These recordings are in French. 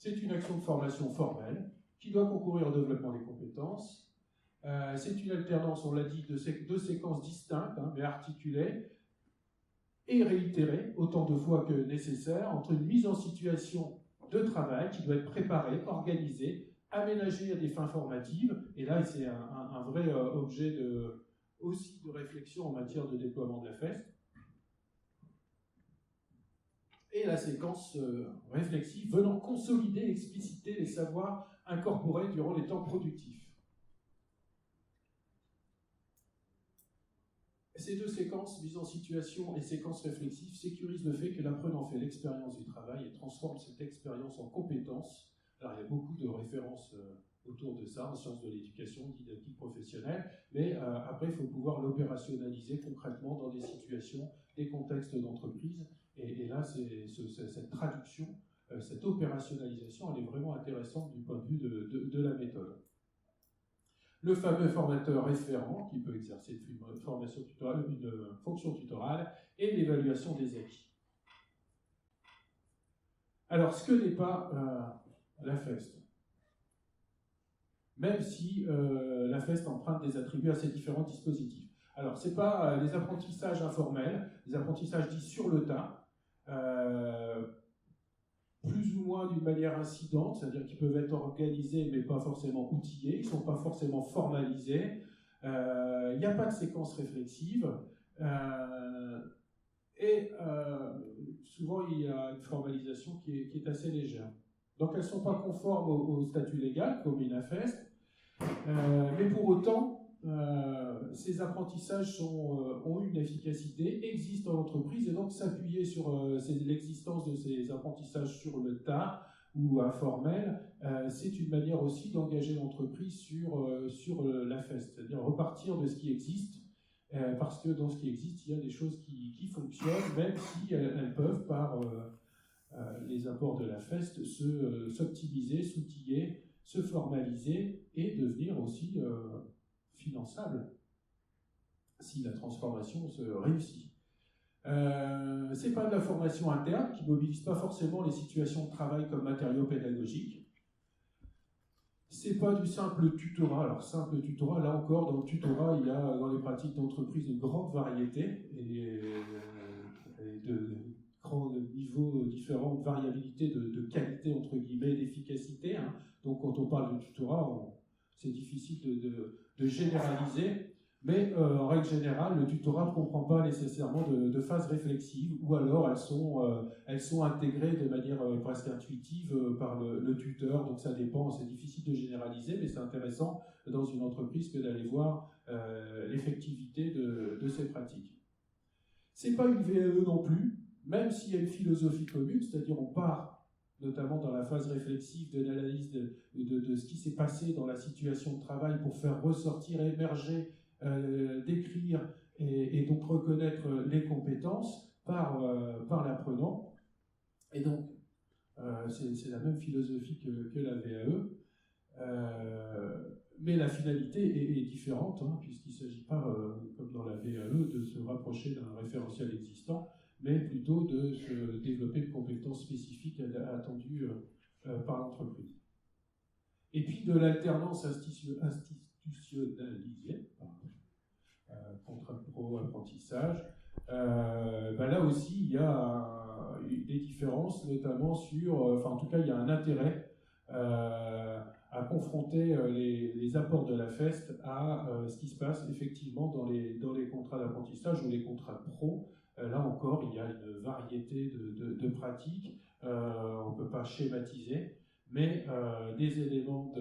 C'est une action de formation formelle qui doit concourir au développement des compétences. C'est une alternance, on l'a dit, de deux séquences distinctes, mais articulées, et réitérées autant de fois que nécessaire, entre une mise en situation de travail qui doit être préparée, organisée, aménagée à des fins formatives, et là c'est un vrai objet aussi de réflexion en matière de déploiement de la FEST, et la séquence réflexive venant consolider, expliciter les savoirs incorporés durant les temps productifs. Ces deux séquences, mise en situation et séquence réflexive, sécurisent le fait que l'apprenant fait l'expérience du travail et transforme cette expérience en compétence. Alors il y a beaucoup de références autour de ça, en sciences de l'éducation, didactique professionnelle, mais après il faut pouvoir l'opérationnaliser concrètement dans des situations, des contextes d'entreprise, et là cette traduction, cette opérationnalisation, elle est vraiment intéressante du point de vue de la méthode. Le fameux formateur référent qui peut exercer une fonction tutorale et l'évaluation des acquis. Alors, ce que n'est pas la FEST, même si la FEST emprunte des attributs à ces différents dispositifs. Alors, ce n'est pas les apprentissages informels, les apprentissages dits sur le tas, plus ou moins d'une manière incidente, c'est-à-dire qu'ils peuvent être organisés mais pas forcément outillés, ils ne sont pas forcément formalisés, il n'y a pas de séquence réflexive, et souvent il y a une formalisation qui est assez légère. Donc elles ne sont pas conformes au statut légal, comme une AFEST, mais pour autant, ces apprentissages ont une efficacité, existent dans l'entreprise, et donc s'appuyer sur l'existence de ces apprentissages sur le tas ou informels, c'est une manière aussi d'engager l'entreprise sur la FEST, c'est-à-dire repartir de ce qui existe, parce que dans ce qui existe, il y a des choses qui fonctionnent, même si elles peuvent, par les apports de la FEST, s'optimiser, s'outiller, se formaliser et devenir aussi finançable si la transformation se réussit. C'est pas de la formation interne qui mobilise pas forcément les situations de travail comme matériau pédagogique. C'est pas du simple tutorat. Alors simple tutorat, là encore, dans le tutorat, il y a dans les pratiques d'entreprise une grande variété et de grands niveaux différents de variabilité, de qualité entre guillemets, d'efficacité. Donc quand on parle de tutorat, c'est difficile de généraliser, mais en règle générale, le tutorat ne comprend pas nécessairement de phase réflexive, ou alors elles sont intégrées de manière presque intuitive par le tuteur, donc ça dépend, c'est difficile de généraliser, mais c'est intéressant dans une entreprise que d'aller voir l'effectivité de ces pratiques. C'est pas une VAE non plus, même s'il y a une philosophie commune, c'est-à-dire on part notamment dans la phase réflexive de l'analyse de ce qui s'est passé dans la situation de travail pour faire ressortir, émerger, décrire et donc reconnaître les compétences par l'apprenant. Et donc, c'est la même philosophie que la VAE, mais la finalité est différente, puisqu'il ne s'agit pas, comme dans la VAE, de se rapprocher d'un référentiel existant, mais plutôt de se développer de compétences spécifiques attendues par l'entreprise. Et puis de l'alternance institutionnalisée, contrat pro, apprentissage, là aussi il y a des différences, notamment en tout cas il y a un intérêt à confronter les apports de la FEST à ce qui se passe effectivement dans les contrats d'apprentissage ou les contrats pro. Là encore, il y a une variété de pratiques, on ne peut pas schématiser, mais des éléments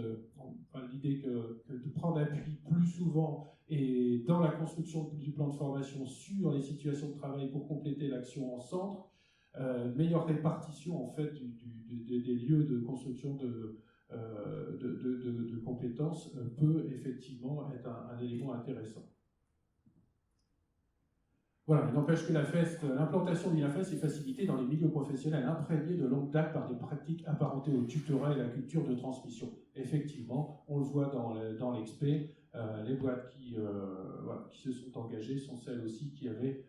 l'idée que de prendre appui plus souvent et dans la construction du plan de formation sur les situations de travail pour compléter l'action en centre, meilleure répartition en fait des lieux de construction de compétences peut effectivement être un élément intéressant. Voilà, il n'empêche que l'implantation d'une FEST est facilitée dans les milieux professionnels imprégnés de longue date par des pratiques apparentées au tutorat et la culture de transmission. Effectivement, on le voit dans l'expé, les boîtes qui se sont engagées sont celles aussi qui avaient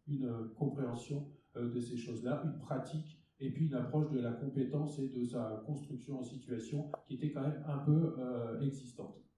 une compréhension de ces choses-là, une pratique et puis une approche de la compétence et de sa construction en situation qui était quand même un peu existante.